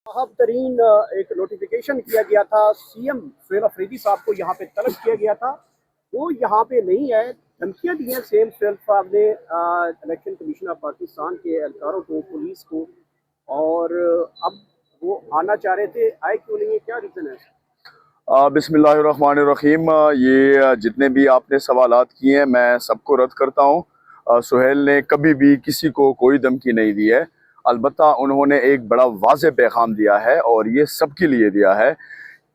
साहब तरीन एक नोटिफिकेशन किया गया था। सीएम सुहेल अफरीदी साहब को यहाँ पे तलब किया गया था, वो यहाँ पे नहीं है। धमकियाँ दी हैं सेम सुहेल साहब ने इलेक्शन कमीशन ऑफ पाकिस्तान के एहलकारों को, पुलिस को, और अब वो आना चाह रहे थे, आए क्यों नहीं है, क्या रीज़न है? बिस्मिल्लाहिर्रहमानिर्रहीम। ये जितने भी आपने सवालात किए हैं मैं सबको रद्द करता हूँ। सुहेल ने कभी भी किसी को कोई धमकी नहीं दी है। अलबत्ता उन्होंने एक बड़ा वाज़ेह पैगाम दिया है और ये सबके लिए दिया है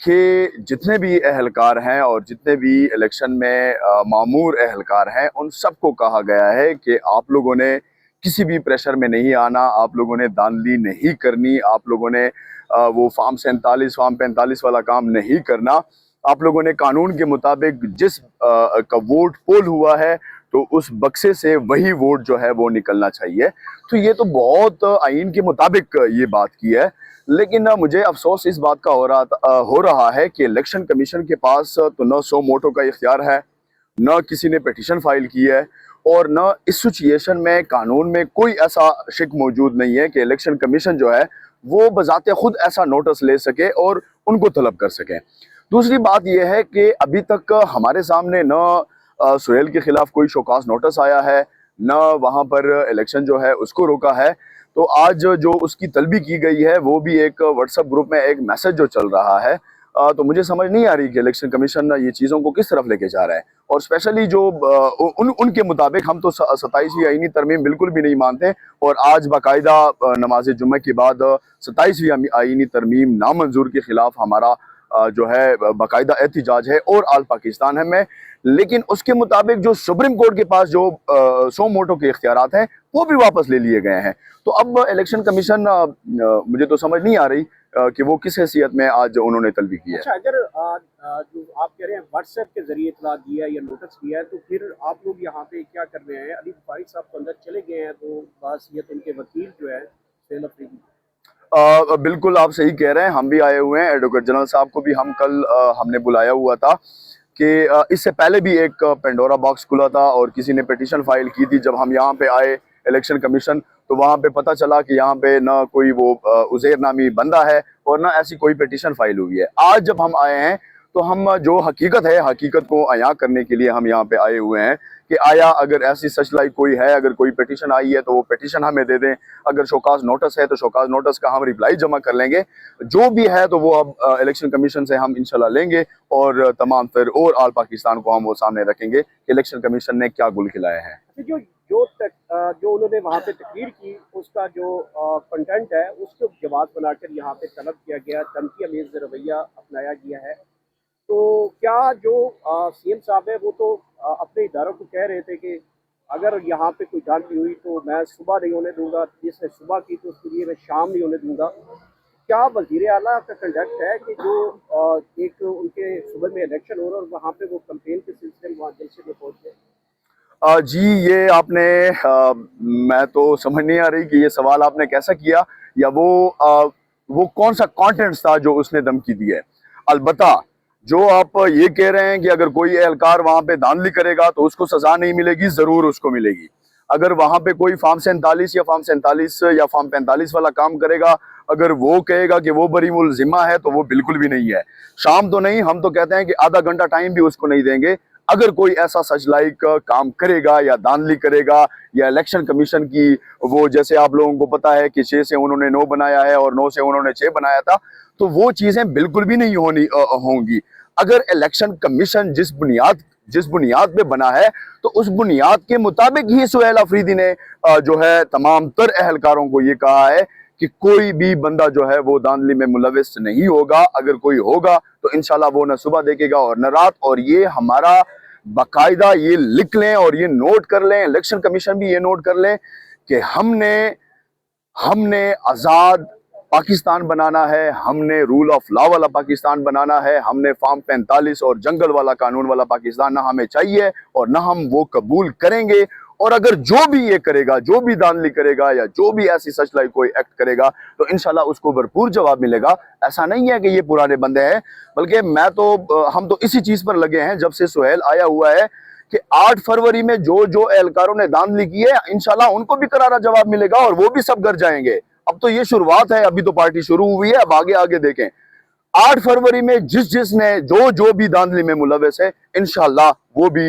कि जितने भी एहलकार हैं और जितने भी इलेक्शन में मामूर एहलकार हैं, उन सबको कहा गया है कि आप लोगों ने किसी भी प्रेशर में नहीं आना, आप लोगों ने धांधली नहीं करनी, आप लोगों ने वो फार्म 47 फार्म 45 वाला काम नहीं करना। आप लोगों ने कानून के मुताबिक जिस का वोट पोल हुआ है तो उस बक्से से वही वोट जो है वो निकलना चाहिए। तो ये तो बहुत आइन के मुताबिक ये बात की है। लेकिन मुझे अफसोस इस बात का हो रहा है कि इलेक्शन कमीशन के पास तो न सो मोटो का इख्तियार है, न किसी ने पिटीशन फाइल की है, और न इस सिचुएशन में कानून में कोई ऐसा शिक मौजूद नहीं है कि इलेक्शन कमीशन जो है वो बजाते खुद ऐसा नोटिस ले सके और उनको तलब कर सके। दूसरी बात यह है कि अभी तक हमारे सामने न सुहेल के खिलाफ कोई शोकास नोटिस आया है, न वहाँ पर इलेक्शन जो है उसको रोका है। तो आज जो उसकी तलबी की गई है वो भी एक व्हाट्सएप ग्रुप में एक मैसेज जो चल रहा है। तो मुझे समझ नहीं आ रही कि इलेक्शन कमीशन ये चीज़ों को किस तरफ लेके जा रहा है। और स्पेशली जो उनके मुताबिक हम तो 27वीं आईनी तरमीम बिल्कुल भी नहीं मानते, और आज बाकायदा नमाज जुम्मे के बाद 27वीं आईनी तरमीम नामंजूर के खिलाफ हमारा जो है बाकायदा एहतिजाज है और आल पाकिस्तान है में। लेकिन उसके मुताबिक जो सुप्रीम कोर्ट के पास जो सो मोटो के इख्तियारात हैं वो भी वापस ले लिए गए हैं। तो अब इलेक्शन कमीशन मुझे तो समझ नहीं आ रही कि वो किस हैसियत में आज उन्होंने तलबी की है। अच्छा, अगर जो आप कह रहे हैं व्हाट्सएप के जरिए इतला दिया है या नोटिस दिया है, तो फिर आप लोग यहाँ पे क्या कर रहे हैं? अली बुखारी साहब तो अंदर चले गए हैं, तो बासियत उनके वकील जो है सुहेल अफरीदी। बिल्कुल आप सही कह रहे हैं, हम भी आए हुए हैं। एडवोकेट जनरल साहब को भी हम कल हमने बुलाया हुआ था कि इससे पहले भी एक पेंडोरा बॉक्स खुला था और किसी ने पिटीशन फाइल की थी। जब हम यहाँ पे आए इलेक्शन कमीशन, तो वहाँ पे पता चला कि यहाँ पे ना कोई वो उज़ैर नामी बंदा है और ना ऐसी कोई पिटीशन फाइल हुई है। आज जब हम आए हैं तो हम जो हकीकत है, हकीकत को अयां करने के लिए हम यहाँ पे आए हुए हैं कि आया अगर ऐसी सच लाई कोई है, अगर कोई पिटीशन आई है तो वो पिटीशन हमें दे दें, अगर शोकाज नोटिस है तो शोकाज नोटिस का हम रिप्लाई जमा कर लेंगे। जो भी है तो वो अब इलेक्शन कमीशन से हम इंशाल्लाह लेंगे और तमाम फिर और आल पाकिस्तान को हम वो सामने रखेंगे कि इलेक्शन कमीशन ने क्या गुल खिलाया है। जो जो जो उन्होंने वहाँ पे तकरीर की, उसका जो कंटेंट है उसको जवाब बनाकर यहाँ पे तलब किया गया, धमकी अमेज रवैया अपनाया गया है। तो क्या जो सीएम साहब है वो तो अपने इदारों को कह रहे थे कि अगर यहाँ पे कोई धांधली हुई तो मैं सुबह नहीं होने दूंगा, जिसने सुबह की तो उसके लिए मैं शाम नहीं होने दूंगा। क्या वजीर आला का कंडक्ट है कि जो एक उनके सुबह में इलेक्शन हो रहा है और वहाँ पे वो कंपेन के सिलसिले में वहाँ जलसे में पहुँच गए? जी ये आपने मैं तो समझ नहीं आ रही कि ये सवाल आपने कैसा किया, या वो कौन सा कंटेंट था जो उसने धमकी दी है। अलबत्ता जो आप ये कह रहे हैं कि अगर कोई एहलकार वहां पे धांधली करेगा तो उसको सजा नहीं मिलेगी, जरूर उसको मिलेगी। अगर वहां पे कोई फार्म 47 या फार्म 47 या फार्म 45 वाला काम करेगा, अगर वो कहेगा कि वो बरी मुलजिमा है, तो वो बिल्कुल भी नहीं है। शाम तो नहीं, हम तो कहते हैं कि आधा घंटा टाइम भी उसको नहीं देंगे। अगर कोई ऐसा सच लाइक काम करेगा या धांधली करेगा या इलेक्शन कमीशन की वो, जैसे आप लोगों को पता है कि 6 से उन्होंने 9 बनाया है और 9 से उन्होंने 6 बनाया था, तो वो चीजें बिल्कुल भी नहीं होंगी। अगर इलेक्शन कमीशन जिस बुनियाद पे बना है तो उस बुनियाद के मुताबिक ही सुहेल अफरीदी ने जो है तमाम तर एहलकारों को ये कहा है कि कोई भी बंदा जो है वो धांधली में मुलविस नहीं होगा। अगर कोई होगा तो इंशाल्लाह वो न सुबह देखेगा और न रात। और ये हमारा बाकायदा ये लिख लें और ये नोट कर लें, इलेक्शन कमीशन भी ये नोट कर लें कि हमने हमने आज़ाद पाकिस्तान बनाना है, हमने रूल ऑफ लॉ वाला पाकिस्तान बनाना है, हमने फार्म 45 और जंगल वाला कानून वाला पाकिस्तान ना हमें चाहिए और ना हम वो कबूल करेंगे। और अगर जो भी ये करेगा, जो भी धांधली करेगा या जो भी ऐसी सच लाई कोई एक्ट करेगा, तो इंशाल्लाह उसको भरपूर जवाब मिलेगा। ऐसा नहीं है कि ये पुराने बंदे हैं, बल्कि हम तो इसी चीज पर लगे हैं जब से सुहेल आया हुआ है कि 8 फरवरी में जो जो एहलकारों ने धांधली की है, इंशाल्लाह उनको भी करारा जवाब मिलेगा और वो भी सब घर जाएंगे। अब तो ये शुरुआत है, अभी तो पार्टी शुरू हुई है, अब आगे आगे देखें। 8 फरवरी में जिसने जो भी धांधली में मुलव्वस है, इंशाल्लाह वो भी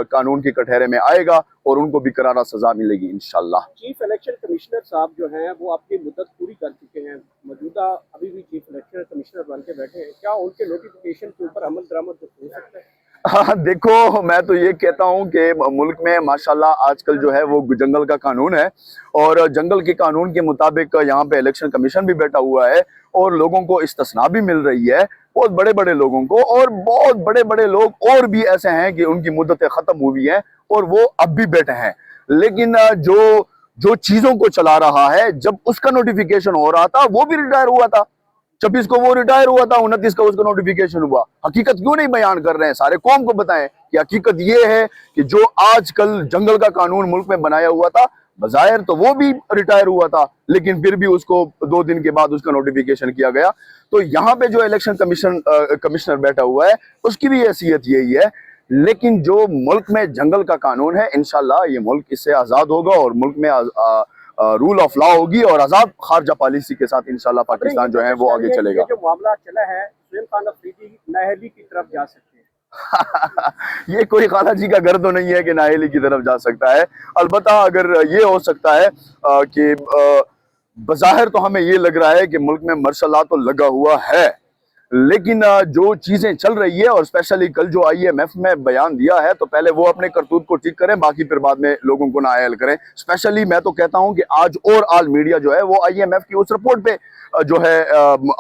कानून के कटहरे में आएगा और उनको भी करारा सजा मिलेगी इंशाल्लाह। चीफ इलेक्शन कमिश्नर साहब जो हैं वो अपनी मुद्दत पूरी कर चुके हैं, मौजूदा अभी भी चीफ इलेक्शन कमिश्नर बन के बैठे हैं, क्या उनके नोटिफिकेशन के ऊपर अमल दरामद हो सकता है? हाँ, देखो मैं तो ये कहता हूँ कि मुल्क में माशाल्लाह आजकल जो है वो जंगल का कानून है और जंगल के कानून के मुताबिक यहाँ पे इलेक्शन कमीशन भी बैठा हुआ है और लोगों को इस्तिस्ना भी मिल रही है, बहुत बड़े बड़े लोगों को, और बहुत बड़े बड़े लोग और भी ऐसे हैं कि उनकी मुद्दतें खत्म हुई हैं और वो अब भी बैठे हैं। लेकिन जो जो चीजों को चला रहा है, जब उसका नोटिफिकेशन हो रहा था वो भी रिटायर हुआ था, 26 को वो रिटायर हुआ था, 29 का उसका नोटिफिकेशन हुआ। हकीकत क्यों नहीं बयान कर रहे हैं, सारे कौम को बताएं कि हकीकत ये है कि जो आजकल जंगल का कानून मुल्क में बनाया हुआ था, बजाहिर तो वो भी रिटायर हुआ था, लेकिन फिर भी उसको 2 दिन के बाद उसका नोटिफिकेशन किया गया। तो यहाँ पे जो इलेक्शन कमिश्नर बैठा हुआ है उसकी भी हैसियत यही है। लेकिन जो मुल्क में जंगल का कानून है, इंशाल्लाह ये मुल्क इससे आजाद होगा और मुल्क में रूल ऑफ लॉ होगी और आजाद खारजा पॉलिसी के साथ इंशाल्लाह पाकिस्तान जो है वो आगे चलेगा। जो मामला चला है, सुहेल खान अफरीदी नाअहली की तरफ जा सकते हैं। ये कोई खाला जी का घर तो नहीं है कि नाअहली की तरफ जा सकता है। अलबत्ता अगर ये हो सकता है कि बज़ाहिर तो हमें ये लग रहा है कि मुल्क में मार्शल लॉ तो लगा हुआ है, लेकिन जो चीजें चल रही है और स्पेशली कल जो IMF में बयान दिया है, तो पहले वो अपने करतूत को ठीक करें, बाकी फिर बाद में लोगों को नाअहल करें। स्पेशली मैं तो कहता हूं कि आज और आल मीडिया जो है वो IMF की उस रिपोर्ट पे जो है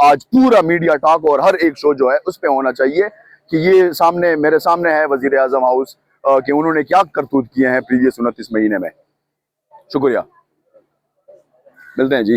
आज पूरा मीडिया टॉक और हर एक शो जो है उस पे होना चाहिए कि ये सामने मेरे सामने है वजीर आजम हाउस कि उन्होंने क्या करतूत किए हैं प्रीवियस 29 महीने में। शुक्रिया, मिलते हैं जी।